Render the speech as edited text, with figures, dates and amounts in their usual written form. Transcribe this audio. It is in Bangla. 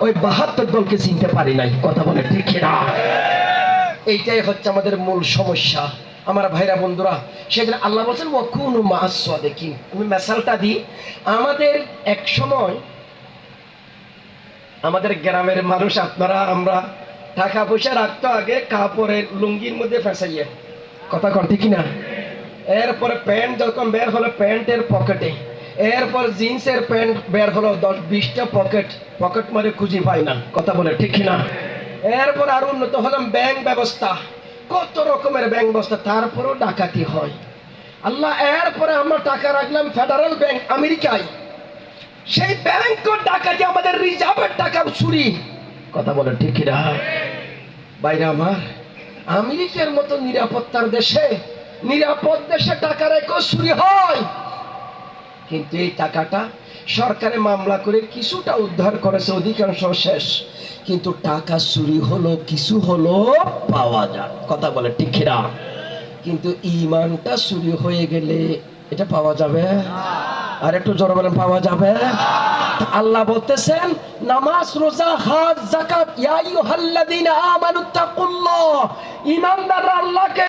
ওই 72 দলকে চিনতে পারি নাই। কথা বলে ঠিক না? এইটাই হচ্ছে আমাদের মূল সমস্যা আমার ভাইরা বন্ধুরা। সেখানে আল্লাহ বলছেন ওয়াকুনু মাআস সাদিকিন। আমি মিসালটা দিই, আমাদের এক সময় আমাদের গ্রামের মানুষ আপনারা আমরা টাকা পয়সা রাখতো আগে কাপড়ের লুঙ্গির মধ্যে ফেসাইয়ে, কথা কন ঠিক না? এরপরে প্যান্ট যখন বের হলো প্যান্টের পকেটে, এরপর জিন্সের প্যান্ট বের হলো 10-20টা পকেট মারে খুঁজে পাই না। কথা বলে ঠিক না? এরপর আরো উন্নত হলাম ব্যাংক ব্যবস্থা, কত রকমের ব্যাংক ব্যবস্থা, তারপরেও ডাকাতি হয়। আল্লাহ, এরপরে আমরা টাকা রাখলাম ফেডারেল ব্যাংক আমেরিকায়, সেই ব্যাংক ডাকাতি, আমাদের রিজার্ভের টাকা চুরি। কথা বলে ঠিক না? বাইরে আমার আমেরিকার মতো নিরাপত্তার দেশে, নিরাপদ দেশে টাকা রেখে চুরি হয়, কিন্তু এই টাকাটা সরকারে মামলা করে কিছুটা উদ্ধার করেছে, অধিকাংশ শেষ। কিন্তু টাকা চুরি হলো, কিছু হলো পাওয়া যায়। কথা বলে ঠিক না? কিন্তু ঈমানটা চুরি হয়ে গেলে এটা পাওয়া যাবে? আর একটু জোরে বলেন, পাওয়া যাবে? আল্লাহ বলতেছেন নামাজ, রোজা, হজ, যাকাত, ইয়া আইয়ুহাল্লাযীনা আমানুত্তাকুল্লাহ, ঈমানদাররা আল্লাহকে